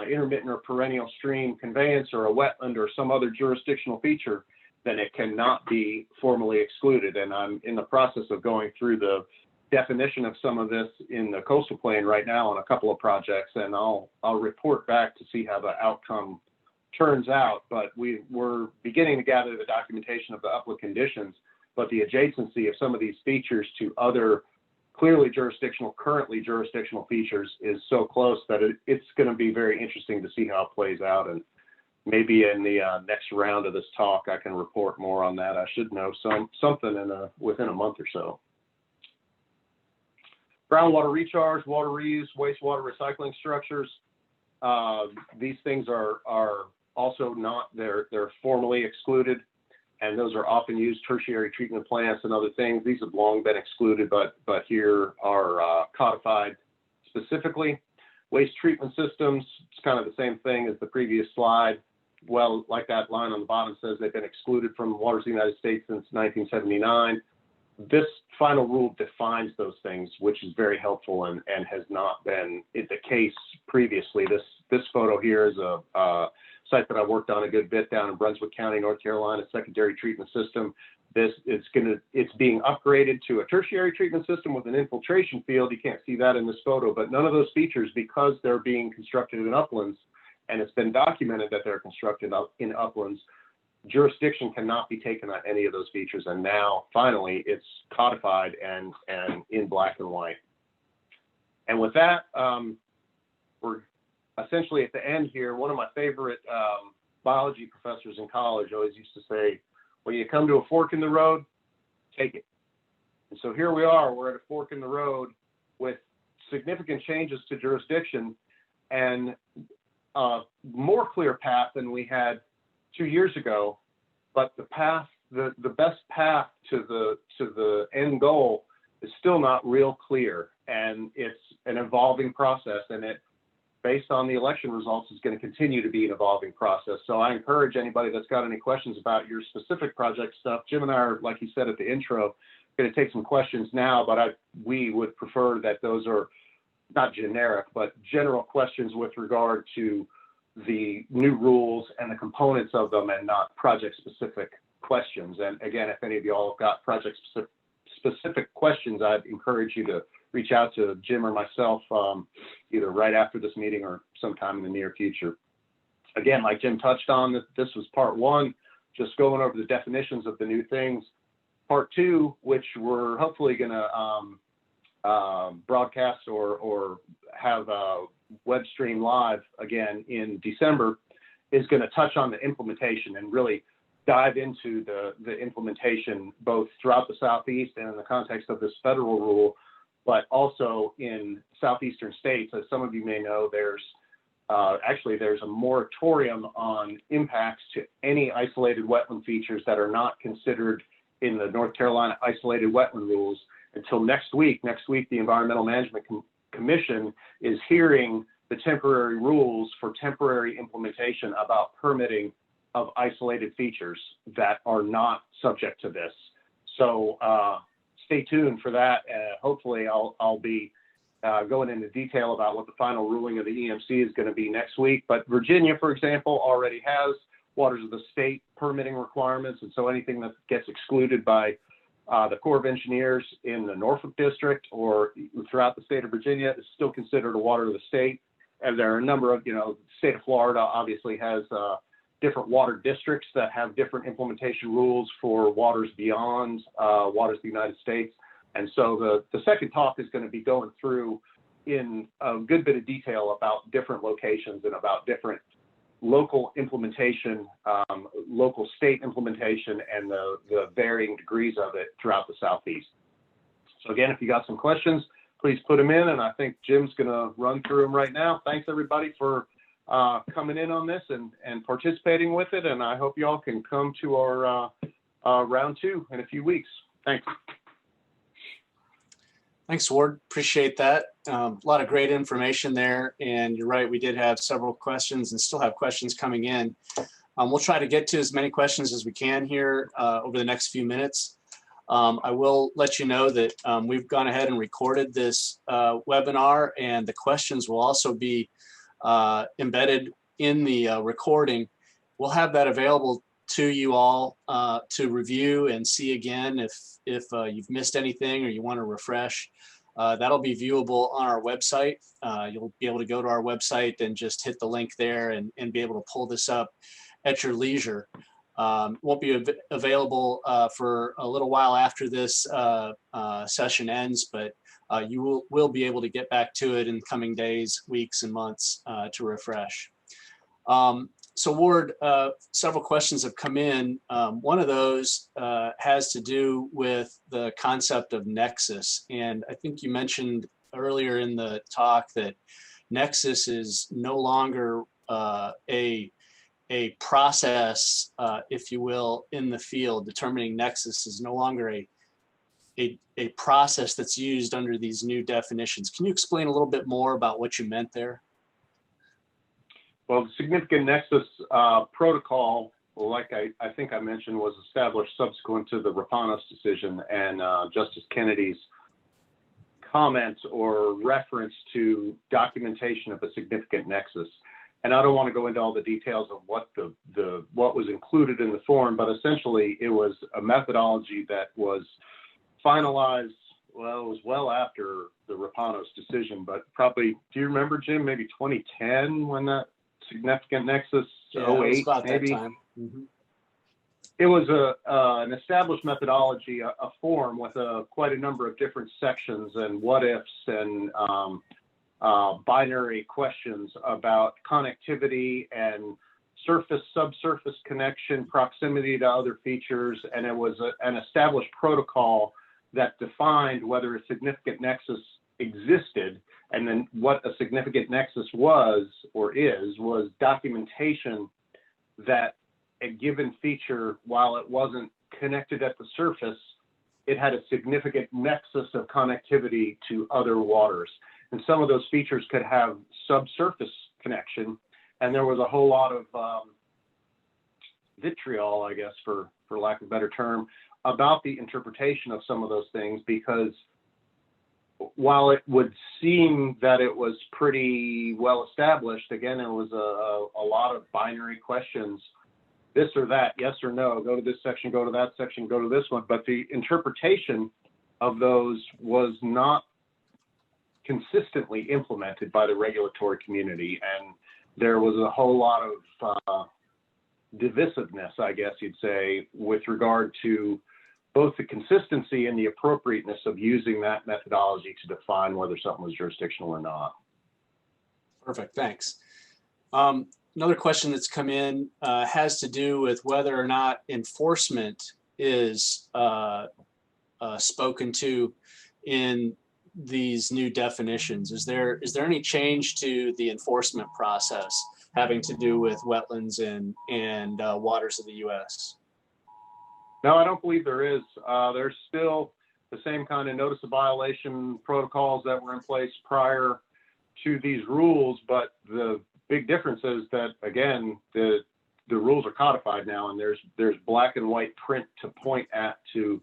intermittent or perennial stream conveyance, or a wetland or some other jurisdictional feature, then it cannot be formally excluded. And I'm in the process of going through the definition of some of this in the coastal plain right now on a couple of projects, and I'll report back to see how the outcome turns out. But we're beginning to gather the documentation of the upland conditions, but the adjacency of some of these features to other clearly jurisdictional, currently jurisdictional features is so close that it's going to be very interesting to see how it plays out. And maybe in the next round of this talk, I can report more on that. I should know something within a month or so. Groundwater recharge, water reuse, wastewater recycling structures. These things are also not, they're formally excluded, and those are often used tertiary treatment plants and other things. These have long been excluded, but here are codified specifically. Waste treatment systems, it's kind of the same thing as the previous slide. Well, like that line on the bottom says, they've been excluded from waters of the United States since 1979. This final rule defines those things, which is very helpful and has not been the case previously. This photo here is a site that I worked on a good bit down in Brunswick County, North Carolina, secondary treatment system. It's being upgraded to a tertiary treatment system with an infiltration field. You can't see that in this photo, but none of those features, because they're being constructed in uplands, and it's been documented that they're constructed in uplands, jurisdiction cannot be taken on any of those features. And now finally it's codified and in black and white. And with that, we're essentially at the end here. One of my favorite biology professors in college always used to say, when you come to a fork in the road, take it. And so here we are, we're at a fork in the road with significant changes to jurisdiction and a more clear path than we had 2 years ago, but the best path to the end goal is still not real clear, and it's an evolving process, and it, based on the election results, is going to continue to be an evolving process. So I encourage anybody that's got any questions about your specific project stuff. Jim and I are, like you said at the intro, going to take some questions now, but we would prefer that those are not generic, but general questions with regard to the new rules and the components of them, and not project-specific questions. And again, if any of y'all have got project-specific questions, I'd encourage you to reach out to Jim or myself, either right after this meeting or sometime in the near future. Again, like Jim touched on, this was part one, just going over the definitions of the new things. Part two, which we're hopefully going to broadcast or have web stream live again in December, is going to touch on the implementation and really dive into the implementation both throughout the Southeast and in the context of this federal rule, but also in Southeastern states. As some of you may know, there's a moratorium on impacts to any isolated wetland features that are not considered in the North Carolina isolated wetland rules until next week. Next week, the Environmental Management Commission is hearing the temporary rules for temporary implementation about permitting of isolated features that are not subject to this. So stay tuned for that. Hopefully I'll be going into detail about what the final ruling of the EMC is going to be next week. But Virginia, for example, already has waters of the state permitting requirements. And so anything that gets excluded by the Corps of Engineers in the Norfolk District or throughout the state of Virginia is still considered a water of the state. And there are a number of, the state of Florida obviously has different water districts that have different implementation rules for waters beyond waters of the United States. And so the second talk is going to be going through in a good bit of detail about different locations and about different local implementation, local state implementation, and the varying degrees of it throughout the Southeast. So again, if you got some questions, please put them in, and I think Jim's going to run through them right now. Thanks everybody for coming in on this and participating with it, and I hope you all can come to our round two in a few weeks. Thanks. Thanks, Ward. Appreciate that. A lot of great information there. And you're right, we did have several questions and still have questions coming in. We'll try to get to as many questions as we can here over the next few minutes. I will let you know that we've gone ahead and recorded this webinar, and the questions will also be embedded in the recording. We'll have that available to you all to review and see again if you've missed anything or you want to refresh. That'll be viewable on our website. You'll be able to go to our website and just hit the link there and be able to pull this up at your leisure. Won't be available for a little while after this session ends, but you will be able to get back to it in coming days, weeks, and months to refresh. So Ward, several questions have come in. One of those has to do with the concept of nexus. And I think you mentioned earlier in the talk that nexus is no longer a process, if you will, in the field. Determining nexus is no longer a process that's used under these new definitions. Can you explain a little bit more about what you meant there? Well, the significant nexus protocol, like I think I mentioned, was established subsequent to the Rapanos decision and Justice Kennedy's comments or reference to documentation of a significant nexus. And I don't want to go into all the details of what what was included in the form, but essentially it was a methodology that was finalized. Well, it was well after the Rapanos decision, but probably, do you remember, Jim, maybe 2010 when that significant nexus, Yeah, 08 it was about maybe? that time. Mm-hmm. It was an established methodology, a form with quite a number of different sections and what ifs and binary questions about connectivity and surface subsurface connection, proximity to other features, and it was an established protocol that defined whether a significant nexus existed. And then what a significant nexus was or is was documentation that a given feature, while it wasn't connected at the surface, it had a significant nexus of connectivity to other waters. And some of those features could have subsurface connection. And there was a whole lot of vitriol, I guess, for lack of a better term, about the interpretation of some of those things, because while it would seem that it was pretty well established, again, it was a lot of binary questions, this or that, yes or no, go to this section, go to that section, go to this one. But the interpretation of those was not consistently implemented by the regulatory community. And there was a whole lot of divisiveness, I guess you'd say, with regard to both the consistency and the appropriateness of using that methodology to define whether something was jurisdictional or not. Perfect, thanks. Another question that's come in has to do with whether or not enforcement is spoken to in these new definitions. Is there any change to the enforcement process having to do with wetlands and waters of the U.S.? No, I don't believe there is. There's still the same kind of notice of violation protocols that were in place prior to these rules, but the big difference is that, again, the rules are codified now, and there's black and white print to point at to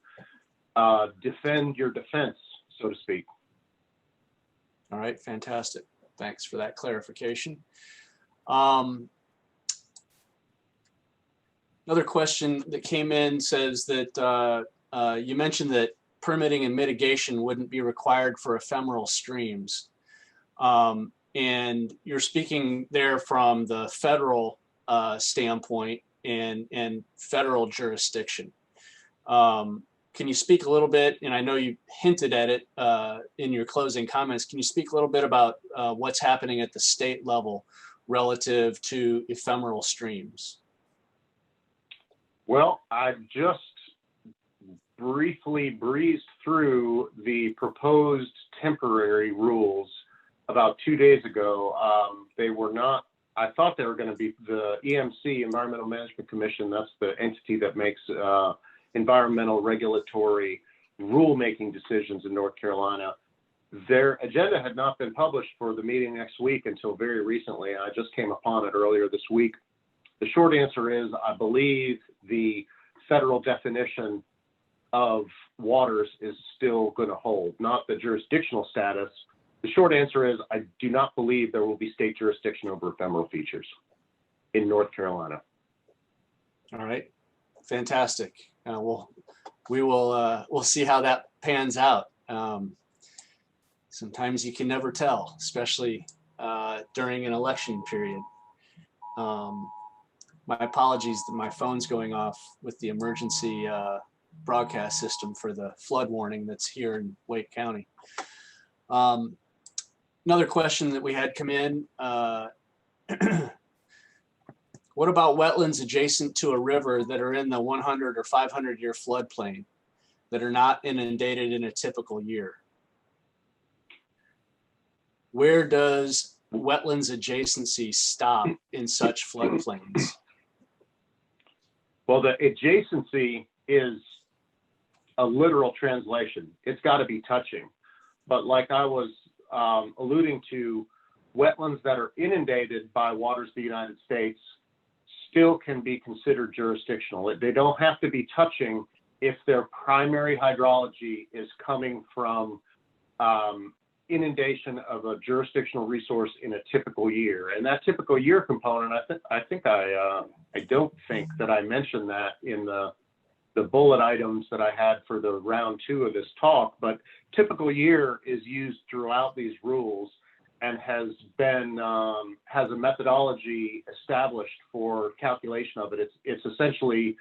defend your defense, so to speak. All right, fantastic. Thanks for that clarification. Another question that came in says that you mentioned that permitting and mitigation wouldn't be required for ephemeral streams. And you're speaking there from the federal standpoint and federal jurisdiction. Can you speak a little bit, and I know you hinted at it in your closing comments, can you speak a little bit about what's happening at the state level relative to ephemeral streams? Well, I've just briefly breezed through the proposed temporary rules about 2 days ago. They were not, I thought they were going to be the EMC, Environmental Management Commission. That's the entity that makes environmental regulatory rulemaking decisions in North Carolina. Their agenda had not been published for the meeting next week until very recently. I just came upon it earlier this week. The short answer is, I believe the federal definition of waters is still going to hold, not the jurisdictional status. The short answer is, I do not believe there will be state jurisdiction over ephemeral features in North Carolina. All right, fantastic. We'll see how that pans out. Sometimes you can never tell, especially during an election period. My apologies that my phone's going off with the emergency broadcast system for the flood warning that's here in Wake County. Another question that we had come in, what about wetlands adjacent to a river that are in the 100 or 500 year floodplain that are not inundated in a typical year? Where does wetlands adjacency stop in such floodplains? Well, the adjacency is a literal translation. It's got to be touching. But like I was alluding to, wetlands that are inundated by waters of the United States still can be considered jurisdictional. They don't have to be touching if their primary hydrology is coming from inundation of a jurisdictional resource in a typical year. And that typical year component, I don't think that I mentioned that in the bullet items that I had for the round 2 of this talk, but typical year is used throughout these rules and has a methodology established for calculation of it. It's essentially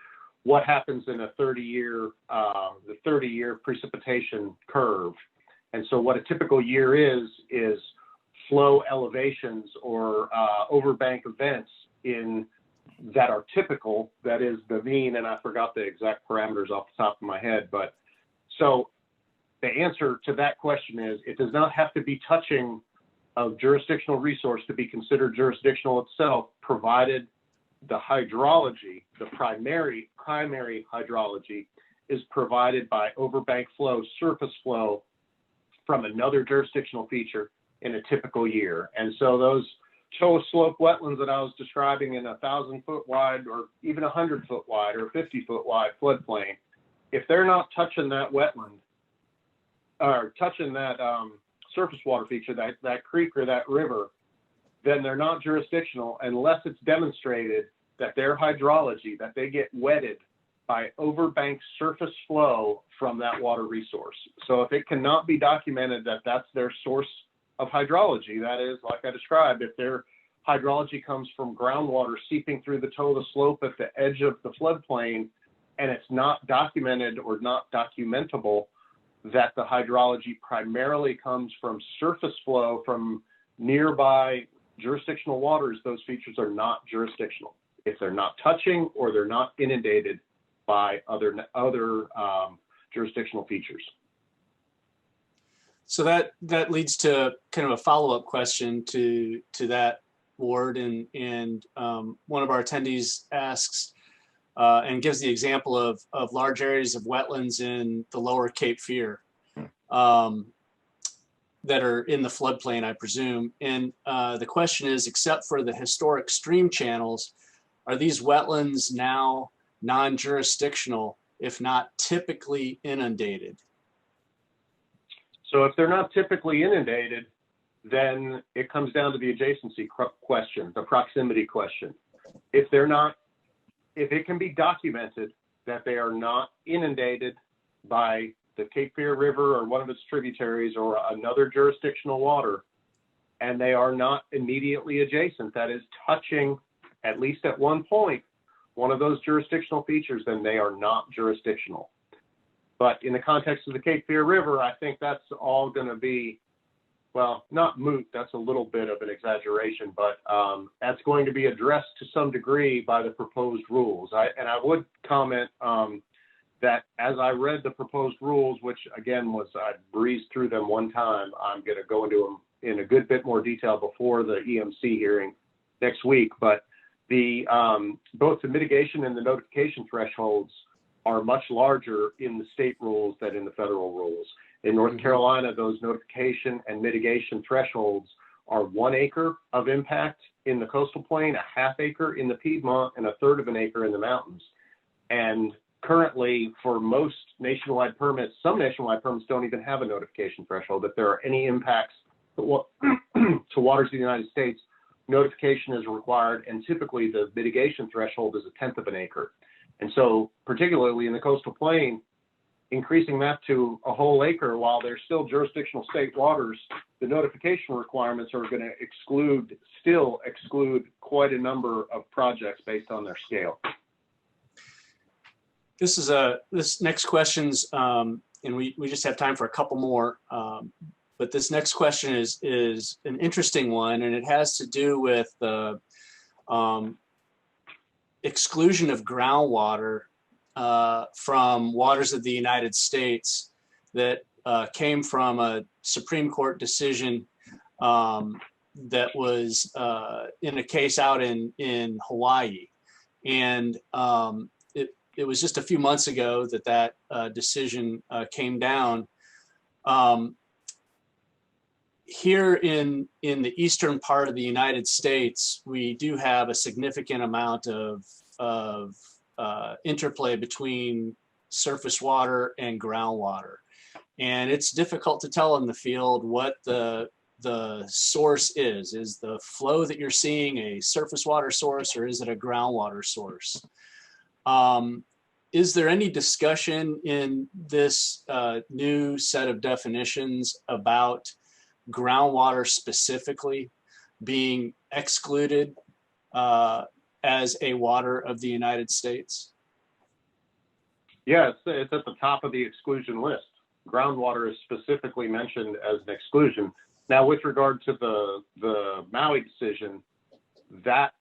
what happens in a 30-year precipitation curve. And so what a typical year is flow elevations or overbank events that are typical, that is the mean, and I forgot the exact parameters off the top of my head. But so the answer to that question is, it does not have to be touching a jurisdictional resource to be considered jurisdictional itself, provided the hydrology, the primary hydrology, is provided by overbank flow, surface flow from another jurisdictional feature in a typical year. And so those Cholla Slope wetlands that I was describing in 1,000-foot wide or even 100-foot wide or 50-foot wide floodplain, if they're not touching that wetland, are touching that surface water feature, that creek or that river, then they're not jurisdictional unless it's demonstrated that their hydrology, that they get wetted by overbank surface flow from that water resource. So if it cannot be documented that that's their source of hydrology, that is, like I described, if their hydrology comes from groundwater seeping through the toe of the slope at the edge of the floodplain, and it's not documented or not documentable that the hydrology primarily comes from surface flow from nearby jurisdictional waters, those features are not jurisdictional. If they're not touching or they're not inundated by other jurisdictional features. So that leads to kind of a follow-up question to that, Ward, and one of our attendees asks and gives the example of large areas of wetlands in the lower Cape Fear that are in the floodplain, I presume. And the question is, except for the historic stream channels, are these wetlands now non-jurisdictional, if not typically inundated? So if they're not typically inundated, then it comes down to the adjacency question, the proximity question. If it can be documented that they are not inundated by the Cape Fear River or one of its tributaries or another jurisdictional water, and they are not immediately adjacent, that is touching, at least at one point, one of those jurisdictional features, then they are not jurisdictional. But in the context of the Cape Fear River, I think that's all going to be, well, not moot, that's a little bit of an exaggeration, but that's going to be addressed to some degree by the proposed rules. And I would comment that as I read the proposed rules, which again I breezed through them one time, I'm going to go into them in a good bit more detail before the EMC hearing next week. But both the mitigation and the notification thresholds are much larger in the state rules than in the federal rules. In North Carolina, those notification and mitigation thresholds are 1 acre of impact in the coastal plain, a half acre in the Piedmont, and a third of an acre in the mountains. And currently, for most nationwide permits, some nationwide permits don't even have a notification threshold. If there are any impacts to waters of the United States, notification is required, and typically the mitigation threshold is 1/10 of an acre. And so, particularly in the coastal plain, increasing that to a whole acre while they're still jurisdictional state waters, the notification requirements are going to still exclude quite a number of projects based on their scale. This next question's, and we just have time for a couple more, but this next question is an interesting one, and it has to do with the exclusion of groundwater from waters of the United States that came from a Supreme Court decision that was in a case out in Hawaii. And it was just a few months ago that decision came down. Here in the eastern part of the United States, we do have a significant amount of interplay between surface water and groundwater. And it's difficult to tell in the field what the source is. Is the flow that you're seeing a surface water source, or is it a groundwater source? Is there any discussion in this new set of definitions about groundwater specifically being excluded as a water of the United States? Yeah, it's at the top of the exclusion list. Groundwater is specifically mentioned as an exclusion. Now, with regard to the Maui decision, that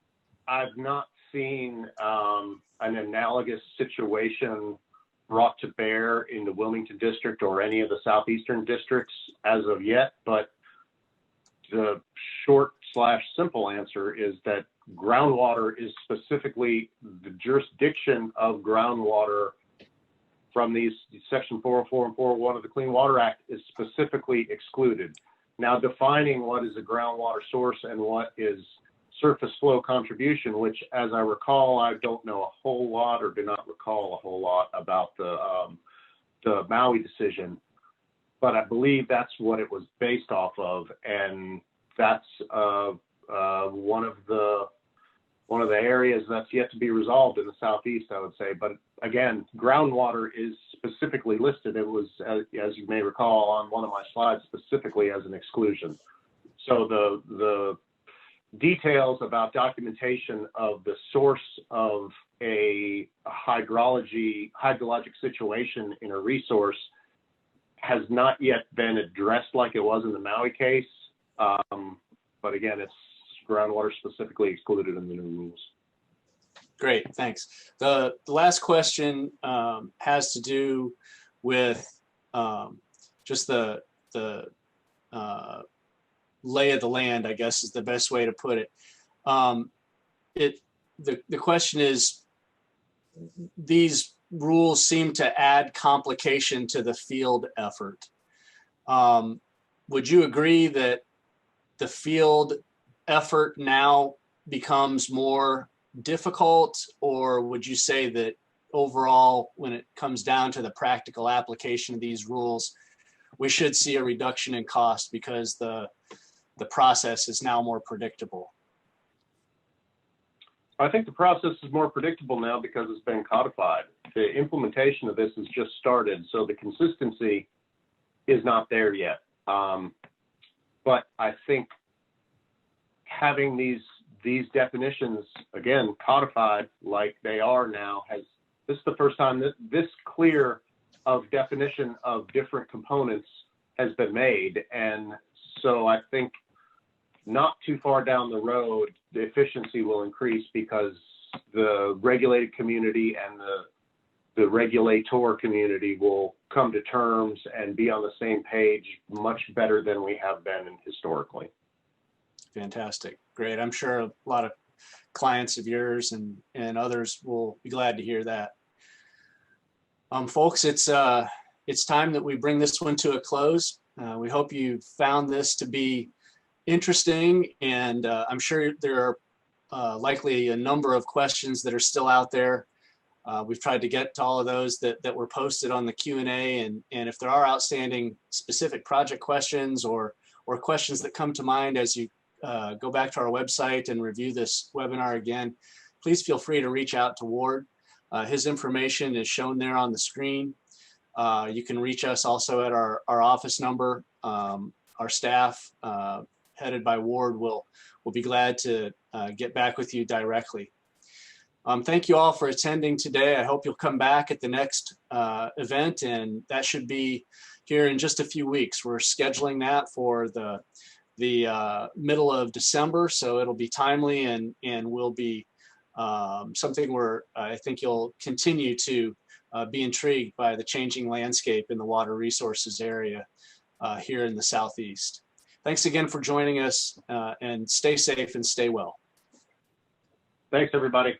I've not seen an analogous situation brought to bear in the Wilmington district or any of the southeastern districts as of yet, but the short/simple answer is that groundwater is specifically the jurisdiction of groundwater from these section 404 and 401 of the Clean Water Act is specifically excluded. Now, defining what is a groundwater source and what is surface flow contribution, which, as I recall, I don't know a whole lot or do not recall a whole lot about the Maui decision. but I believe that's what it was based off of, and that's one of the areas that's yet to be resolved in the southeast, I would say. But again, groundwater is specifically listed. It was, as you may recall, on one of my slides, specifically as an exclusion. So the details about documentation of the source of a hydrologic situation in a resource has not yet been addressed like it was in the Maui case. But again, it's groundwater specifically excluded in the new rules. Great, thanks. The last question has to do with just the lay of the land, I guess is the best way to put it. The question is, these rules seem to add complication to the field effort. Would you agree that the field effort now becomes more difficult, or would you say that overall, when it comes down to the practical application of these rules, we should see a reduction in cost because the process is now more predictable? I think the process is more predictable now because it's been codified. The implementation of this has just started, so the consistency is not there yet. But I think having these definitions, again, codified like they are now, this is the first time that this clear of definition of different components has been made. And so I think not too far down the road, the efficiency will increase because the regulated community and the regulator community will come to terms and be on the same page much better than we have been historically. Fantastic. Great. I'm sure a lot of clients of yours and others will be glad to hear that. Folks, it's time that we bring this one to a close. We hope you found this to be interesting, and I'm sure there are likely a number of questions that are still out there. We've tried to get to all of those that were posted on the Q&A, and if there are outstanding specific project questions or questions that come to mind as you go back to our website and review this webinar again, please feel free to reach out to Ward. His information is shown there on the screen. You can reach us also at our office number. Our staff, headed by Ward, will be glad to get back with you directly. Thank you all for attending today. I hope you'll come back at the next event, and that should be here in just a few weeks. We're scheduling that for the middle of December, so it'll be timely and will be something where I think you'll continue to be intrigued by the changing landscape in the water resources area here in the Southeast. Thanks again for joining us, and stay safe and stay well. Thanks, everybody.